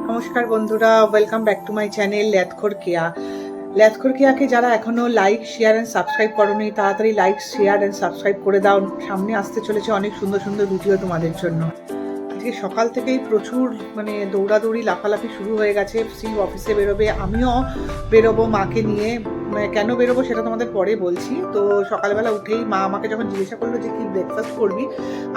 নমস্কার বন্ধুরা, welcome back to my channel Lathkhor Keya. Lathkhor কেয়াকে যারা এখনো লাইক, শেয়ার অ্যান্ড সাবস্ক্রাইব করোনি, তাড়াতাড়ি লাইক, শেয়ার অ্যান্ড সাবস্ক্রাইব করে দাও। সামনে আসতে চলেছে অনেক সুন্দর সুন্দর ভিডিও তোমাদের জন্য। আজকে সকাল থেকেই প্রচুর দৌড়াদৌড়ি, লাফালাফি শুরু হয়ে গেছে। সিং অফিসে বেরোবে, আমিও বেরোবো মাকে নিয়ে। কেন বেরোবো সেটা তোমাদের পরে বলছি। তো সকালবেলা উঠেই মা আমাকে যখন জিজ্ঞাসা করলো যে কি ব্রেকফাস্ট করবি,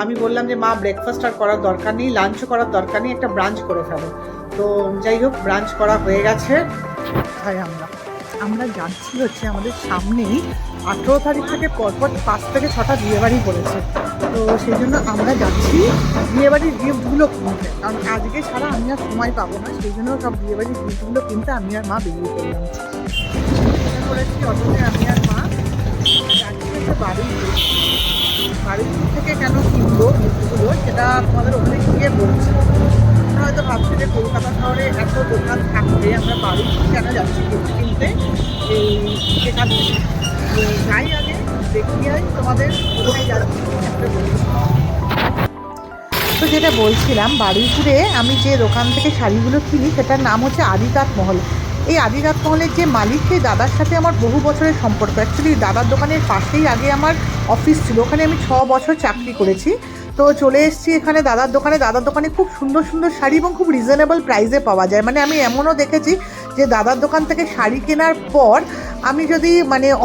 আমি বললাম যে মা ব্রেকফাস্ট আর করার দরকার নেই, লাঞ্চও করার দরকার নেই, একটা ব্রাঞ্চ করে ফেলো। তো যাই হোক, ব্রাঞ্চ করা হয়ে গেছে। তাই আমরা যাচ্ছি হচ্ছে আমাদের সামনেই 18 তারিখ থেকে পরপর 5 থেকে 6টা বিয়েবাড়ি পড়েছে। তো সেই জন্য আমরা যাচ্ছি বিয়েবাড়ির গিফটগুলো কিনতে, কারণ আজকে ছাড়া আমি আর সময় পাবো না। সেই জন্য সব বিয়েবাড়ির গিফটগুলো কিনতে আমি আর মা বেরিয়ে পড়লাম। করেছি অটোতে আমি আর মা যাচ্ছি হচ্ছে বাড়ির থেকে কেন কিনবো গিফটগুলো সেটা তোমাদের ওখানে গিয়ে বলছি। হয়তো ভাবছি যে কলকাতা শহরে এত দোকান থাকবে, আমরা বাড়ির কেন যাচ্ছি গিফট কিনতে এই সেখান থেকে। তো যাই আগে দেখিয়ে তোমাদের কোথায় যাচ্ছি। তো যেটা বলছিলাম, বারুইপুরে আমি যে দোকান থেকে শাড়িগুলো কিনি সেটার নাম হচ্ছে আদিতাঁত মহল। এই আদিতাঁত মহলের যে মালিক, সেই দাদার সাথে আমার বহু বছরের সম্পর্ক। অ্যাকচুয়ালি দাদার দোকানের পাশেই আগে আমার অফিস ছিল, ওখানে আমি 6 বছর চাকরি করেছি। তো চলে এসেছি এখানে দাদার দোকানে খুব সুন্দর সুন্দর শাড়ি এবং খুব রিজনেবল প্রাইসে পাওয়া যায়। আমি এমনও দেখেছি যে দাদার দোকান থেকে শাড়ি কেনার পর আমি যদি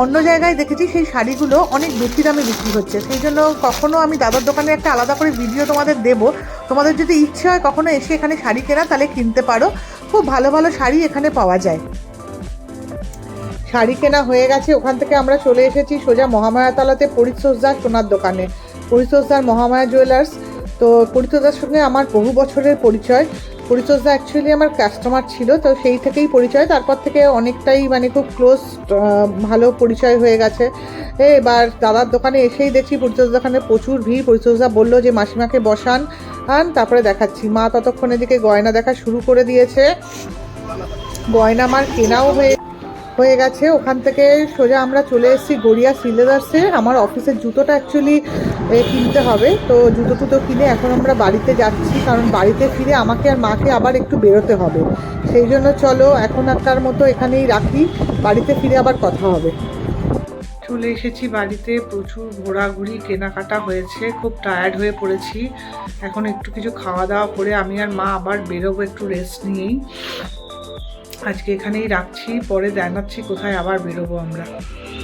অন্য জায়গায় দেখেছি সেই শাড়িগুলো অনেক বেশি দামে বিক্রি হচ্ছে। সেই জন্য কখনও আমি দাদার দোকানে একটা আলাদা করে ভিডিও তোমাদের দেবো। তোমাদের যদি ইচ্ছে হয় কখনো এসে এখানে শাড়ি কেনা, তাহলে কিনতে পারো। খুব ভালো ভালো শাড়ি এখানে পাওয়া যায়। শাড়ি কেনা হয়ে গেছে, ওখান থেকে আমরা চলে এসেছি সোজা মহামায়াতলাতে পরিতোষদার সোনার দোকানে, পরিতোষদার মহামায়া জুয়েলার্স। তো পরিতোষদার সঙ্গে আমার বহু বছরের পরিচয়। পরিতোষদা অ্যাকচুয়ালি আমার কাস্টমার ছিল, তো সেই থেকেই পরিচয়। তারপর থেকে অনেকটাই খুব ক্লোজ, ভালো পরিচয় হয়ে গেছে। এবার দাদার দোকানে এসেই দেখছি পরিতোষদার দোকানে প্রচুর ভিড়। পরিতোষদা বললো যে মাসিমাকে বসান, তারপরে দেখাচ্ছি। মা ততক্ষণ এদিকে গয়না দেখা শুরু করে দিয়েছে। গয়না আমার কেনাও হয়ে গেছে। ওখান থেকে সোজা আমরা চলে এসেছি গড়িয়া সিলেদার্সে। আমার অফিসের জুতোটা অ্যাকচুয়ালি কিনতে হবে, তো জুতো কিনে এখন আমরা বাড়িতে যাচ্ছি, কারণ বাড়িতে ফিরে আমাকে আর মাকে আবার একটু বেরোতে হবে। সেই জন্য চলো এখন একটার মতো এখানেই রাখি, বাড়িতে ফিরে আবার কথা হবে। চলে এসেছি বাড়িতে। প্রচুর ঘোরাঘুরি, কেনাকাটা হয়েছে, খুব টায়ার্ড হয়ে পড়েছি। এখন একটু কিছু খাওয়া দাওয়া করে আমি আর মা আবার বেরোবো একটু রেস্ট নিয়েই। আজকে এখানেই রাখছি, পরে জানাচ্ছি কোথায় আবার বেরোবো আমরা।